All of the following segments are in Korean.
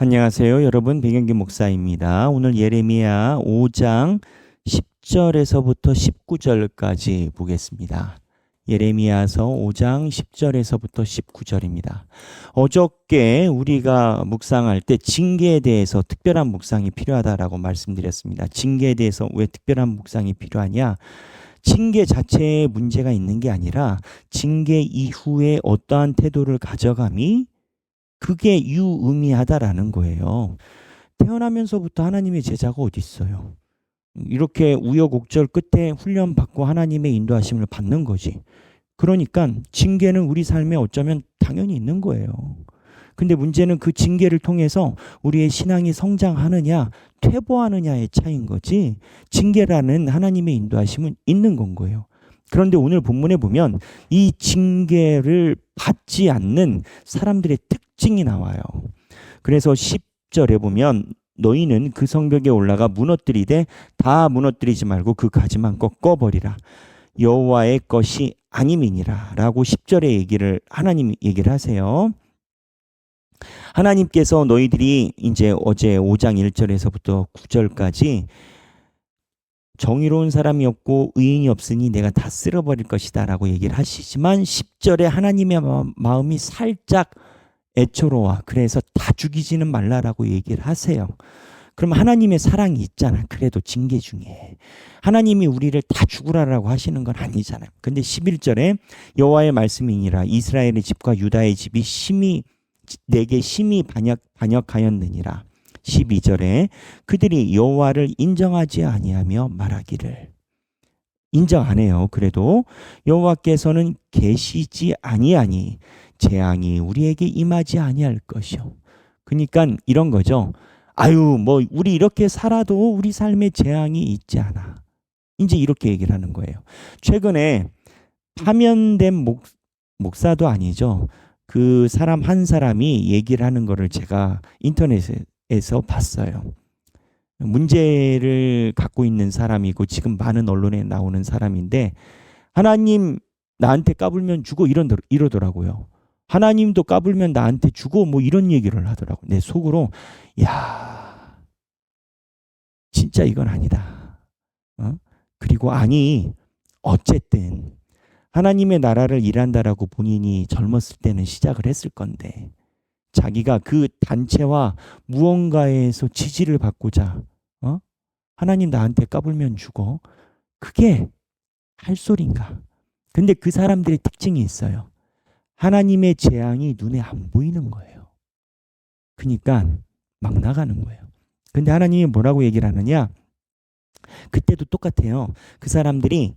안녕하세요. 여러분, 백영기 목사입니다. 오늘 예레미야 5장 10절에서부터 19절까지 보겠습니다. 예레미야서 5장 10절에서부터 19절입니다. 어저께 우리가 묵상할 때 징계에 대해서 특별한 묵상이 필요하다라고 말씀드렸습니다. 징계에 대해서 왜 특별한 묵상이 필요하냐? 징계 자체에 문제가 있는 게 아니라 징계 이후에 어떠한 태도를 가져감이 그게 유의미하다라는 거예요. 태어나면서부터 하나님의 제자가 어디 있어요? 이렇게 우여곡절 끝에 훈련받고 하나님의 인도하심을 받는 거지. 그러니까 징계는 우리 삶에 어쩌면 당연히 있는 거예요. 근데 문제는 그 징계를 통해서 우리의 신앙이 성장하느냐 퇴보하느냐의 차이인 거지, 징계라는 하나님의 인도하심은 있는 건 거예요. 그런데 오늘 본문에 보면 이 징계를 받지 않는 사람들의 특징이 나와요. 그래서 10절에 보면 너희는 그 성벽에 올라가 무너뜨리되 다 무너뜨리지 말고 그 가지만 꺾어버리라. 여호와의 것이 아님이니라 라고 10절에 하나님이 얘기를 하세요. 하나님께서 너희들이 이제 어제 5장 1절에서부터 9절까지 정의로운 사람이 없고 의인이 없으니 내가 다 쓸어버릴 것이다 라고 얘기를 하시지만 10절에 하나님의 마음이 살짝 애처로워. 그래서 다 죽이지는 말라라고 얘기를 하세요. 그럼 하나님의 사랑이 있잖아. 그래도 징계 중에 하나님이 우리를 다 죽으라라고 하시는 건 아니잖아요. 근데 11절에 여호와의 말씀이니라 이스라엘의 집과 유다의 집이 내게 심히 반역하였느니라. 12절에 그들이 여호와를 인정하지 아니하며 말하기를, 인정 안 해요. 그래도 여호와께서는 계시지 아니하니 재앙이 우리에게 임하지 아니할 것이요. 그러니까 이런 거죠. 아유, 뭐 우리 이렇게 살아도 우리 삶에 재앙이 있지 않아. 이제 이렇게 얘기를 하는 거예요. 최근에 파면된 목사도 아니죠. 그 사람 한 사람이 얘기를 하는 거를 제가 인터넷에서 봤어요. 문제를 갖고 있는 사람이고 지금 많은 언론에 나오는 사람인데, 하나님 나한테 까불면 죽어 이러더라고요. 하나님도 까불면 나한테 죽어 뭐 이런 얘기를 하더라고요. 내 속으로 야, 진짜 이건 아니다. 그리고 아니 어쨌든 하나님의 나라를 일한다라고 본인이 젊었을 때는 시작을 했을 건데 자기가 그 단체와 무언가에서 지지를 받고자 하나님 나한테 까불면 죽어, 그게 할 소린가? 근데 그 사람들의 특징이 있어요. 하나님의 재앙이 눈에 안 보이는 거예요. 그러니까 막 나가는 거예요. 근데 하나님이 뭐라고 얘기를 하느냐? 그때도 똑같아요. 그 사람들이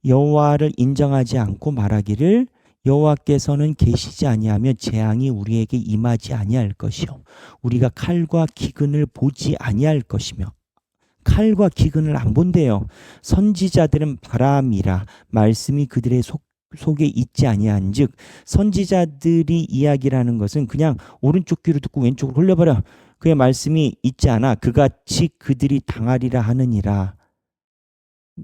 여호와를 인정하지 않고 말하기를 여호와께서는 계시지 아니하며 재앙이 우리에게 임하지 아니할 것이요 우리가 칼과 기근을 보지 아니할 것이며. 칼과 기근을 안 본대요. 선지자들은 바람이라 말씀이 그들의 속에 있지 아니한즉, 선지자들이 이야기를 하는 것은 그냥 오른쪽 귀로 듣고 왼쪽으로 흘려버려. 그의 말씀이 있지 않아 그같이 그들이 당하리라 하느니라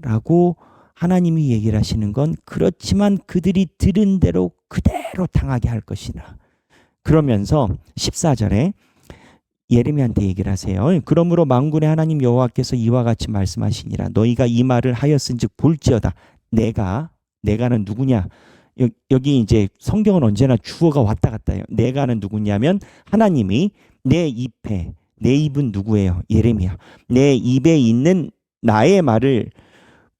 라고 하나님이 얘기를 하시는 건, 그렇지만 그들이 들은 대로 그대로 당하게 할 것이나. 그러면서 14절에 예레미야한테 얘기를 하세요. 그러므로 만군의 하나님 여호와께서 이와 같이 말씀하시니라 너희가 이 말을 하였은즉 볼지어다. 내가는 누구냐? 여기 이제 성경은 언제나 주어가 왔다 갔다 해요. 내가는 누구냐면 하나님이 내 입은 누구예요? 예레미야. 내 입에 있는 나의 말을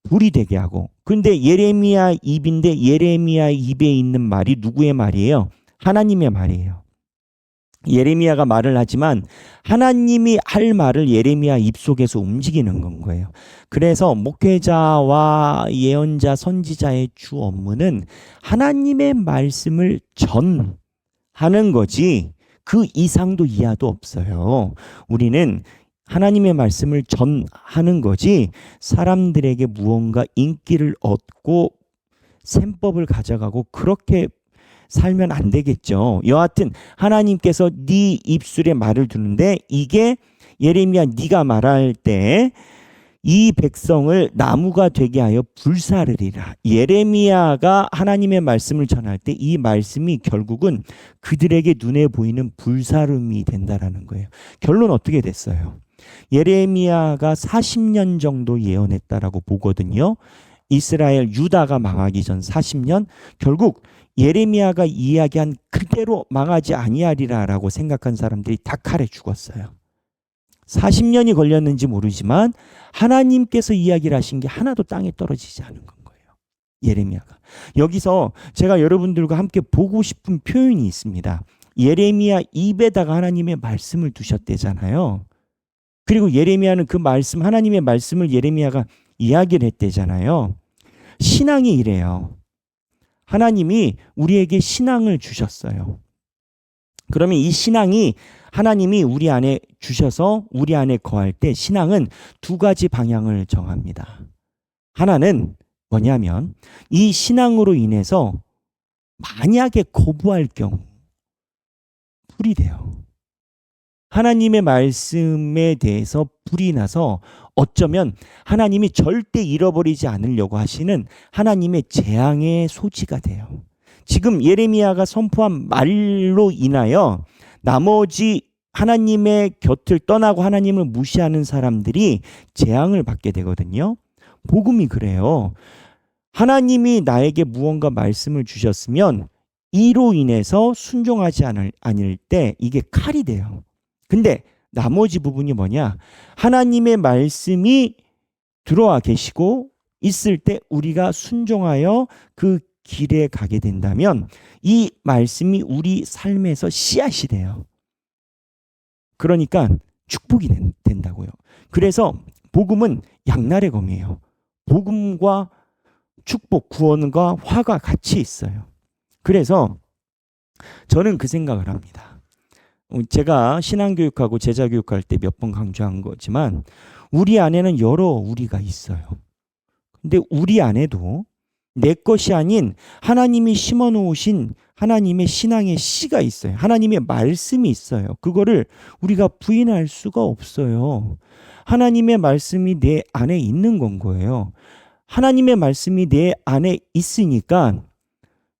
불이 되게 하고. 근데 예레미야 입인데 예레미야 입에 있는 말이 누구의 말이에요? 하나님의 말이에요. 예레미야가 말을 하지만 하나님이 할 말을 예레미야 입속에서 움직이는 건 거예요. 그래서 목회자와 예언자, 선지자의 주 업무는 하나님의 말씀을 전하는 거지 그 이상도 이하도 없어요. 우리는 하나님의 말씀을 전하는 거지 사람들에게 무언가 인기를 얻고 셈법을 가져가고 그렇게 살면 안 되겠죠. 여하튼 하나님께서 네 입술에 말을 두는데, 이게 예레미야 네가 말할 때 이 백성을 나무가 되게 하여 불사르리라. 예레미야가 하나님의 말씀을 전할 때 이 말씀이 결국은 그들에게 눈에 보이는 불사름이 된다라는 거예요. 결론 어떻게 됐어요? 예레미야가 40년 정도 예언했다라고 보거든요. 이스라엘 유다가 망하기 전 40년, 결국 예레미야가 이야기한 그대로 망하지 아니하리라라고 생각한 사람들이 다 칼에 죽었어요. 40년이 걸렸는지 모르지만 하나님께서 이야기를 하신 게 하나도 땅에 떨어지지 않은 건 거예요. 예레미야가. 여기서 제가 여러분들과 함께 보고 싶은 표현이 있습니다. 예레미야 입에다가 하나님의 말씀을 두셨대잖아요. 그리고 예레미야는 그 말씀, 하나님의 말씀을 예레미야가 이야기를 했대잖아요. 신앙이 이래요. 하나님이 우리에게 신앙을 주셨어요. 그러면 이 신앙이 하나님이 우리 안에 주셔서 우리 안에 거할 때 신앙은 두 가지 방향을 정합니다. 하나는 뭐냐면 이 신앙으로 인해서 만약에 거부할 경우 불이 돼요. 하나님의 말씀에 대해서 불이 나서 어쩌면 하나님이 절대 잃어버리지 않으려고 하시는 하나님의 재앙의 소지가 돼요. 지금 예레미야가 선포한 말로 인하여 나머지 하나님의 곁을 떠나고 하나님을 무시하는 사람들이 재앙을 받게 되거든요. 복음이 그래요. 하나님이 나에게 무언가 말씀을 주셨으면 이로 인해서 순종하지 않을 때 이게 칼이 돼요. 근데 나머지 부분이 뭐냐? 하나님의 말씀이 들어와 계시고 있을 때 우리가 순종하여 그 길에 가게 된다면 이 말씀이 우리 삶에서 씨앗이 돼요. 그러니까 축복이 된다고요. 그래서 복음은 양날의 검이에요. 복음과 축복, 구원과 화가 같이 있어요. 그래서 저는 그 생각을 합니다. 제가 신앙교육하고 제자교육할 때 몇 번 강조한 거지만 우리 안에는 여러 우리가 있어요. 근데 우리 안에도 내 것이 아닌 하나님이 심어 놓으신 하나님의 신앙의 씨가 있어요. 하나님의 말씀이 있어요. 그거를 우리가 부인할 수가 없어요. 하나님의 말씀이 내 안에 있는 건 거예요. 하나님의 말씀이 내 안에 있으니까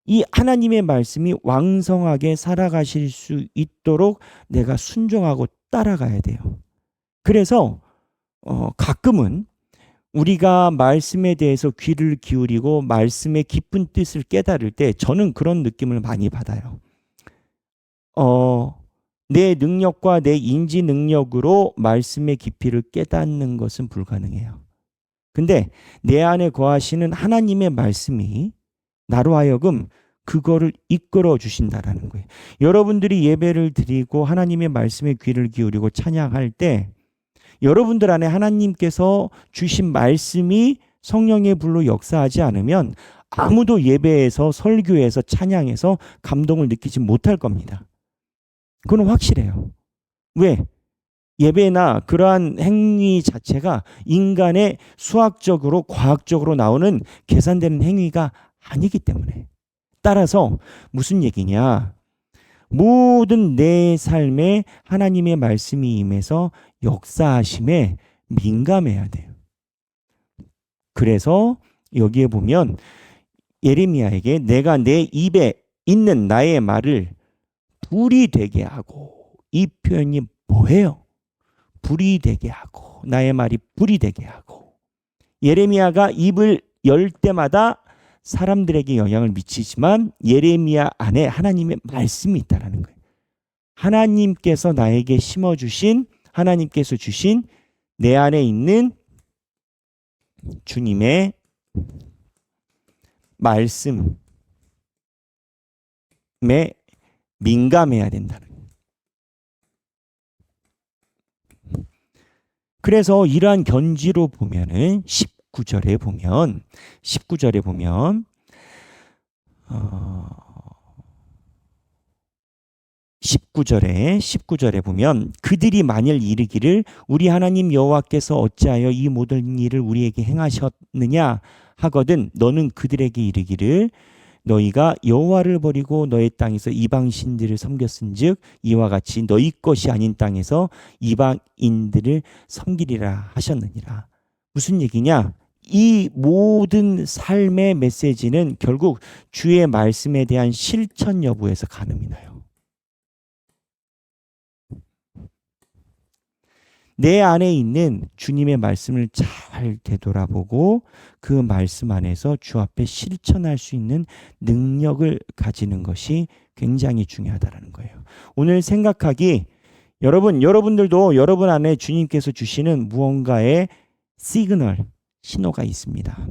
이 하나님의 말씀이 왕성하게 살아가실 수 있도록 내가 순종하고 따라가야 돼요. 그래서 가끔은 우리가 말씀에 대해서 귀를 기울이고 말씀의 깊은 뜻을 깨달을 때 저는 그런 느낌을 많이 받아요. 내 능력과 내 인지 능력으로 말씀의 깊이를 깨닫는 것은 불가능해요. 근데 내 안에 거하시는 하나님의 말씀이 나로 하여금 그거를 이끌어 주신다라는 거예요. 여러분들이 예배를 드리고 하나님의 말씀에 귀를 기울이고 찬양할 때 여러분들 안에 하나님께서 주신 말씀이 성령의 불로 역사하지 않으면 아무도 예배에서 설교에서 찬양에서 감동을 느끼지 못할 겁니다. 그건 확실해요. 왜? 예배나 그러한 행위 자체가 인간의 수학적으로 과학적으로 나오는 계산되는 행위가 아니기 때문에. 따라서 무슨 얘기냐? 모든 내 삶에 하나님의 말씀이 임해서 역사하심에 민감해야 돼요. 그래서 여기에 보면 예레미야에게 내가 내 입에 있는 나의 말을 불이 되게 하고, 이 표현이 뭐예요? 불이 되게 하고, 나의 말이 불이 되게 하고. 예레미야가 입을 열 때마다 사람들에게 영향을 미치지만 예레미야 안에 하나님의 말씀이 있다라는 거예요. 하나님께서 나에게 심어주신, 하나님께서 주신 내 안에 있는 주님의 말씀에 민감해야 된다는 거예요. 그래서 이러한 견지로 보면은 19절에 보면 19절에 보면 그들이 만일 이르기를 우리 하나님 여호와께서 어찌하여 이 모든 일을 우리에게 행하셨느냐 하거든 너는 그들에게 이르기를 너희가 여호와를 버리고 너의 땅에서 이방 신들을 섬겼은즉 이와 같이 너희 것이 아닌 땅에서 이방인들을 섬기리라 하셨느니라. 무슨 얘기냐? 이 모든 삶의 메시지는 결국 주의 말씀에 대한 실천 여부에서 가늠이 나요. 내 안에 있는 주님의 말씀을 잘 되돌아보고 그 말씀 안에서 주 앞에 실천할 수 있는 능력을 가지는 것이 굉장히 중요하다는 거예요. 오늘 생각하기 여러분들도 여러분 안에 주님께서 주시는 무언가의 시그널, 신호가 있습니다.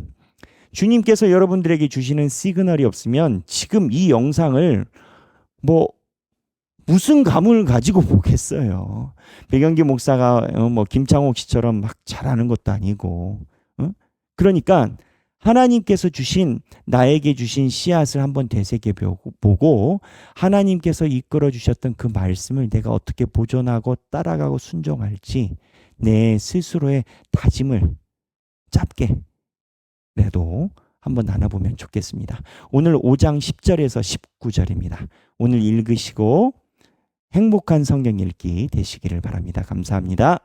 주님께서 여러분들에게 주시는 시그널이 없으면 지금 이 영상을 무슨 감을 가지고 보겠어요. 백영기 목사가 김창옥 씨처럼 막 잘하는 것도 아니고. 그러니까 하나님께서 나에게 주신 씨앗을 한번 되새겨보고 하나님께서 이끌어 주셨던 그 말씀을 내가 어떻게 보존하고 따라가고 순종할지 내 스스로의 다짐을 짧게라도 한번 나눠보면 좋겠습니다. 오늘 5장 10절에서 19절입니다. 오늘 읽으시고 행복한 성경 읽기 되시기를 바랍니다. 감사합니다.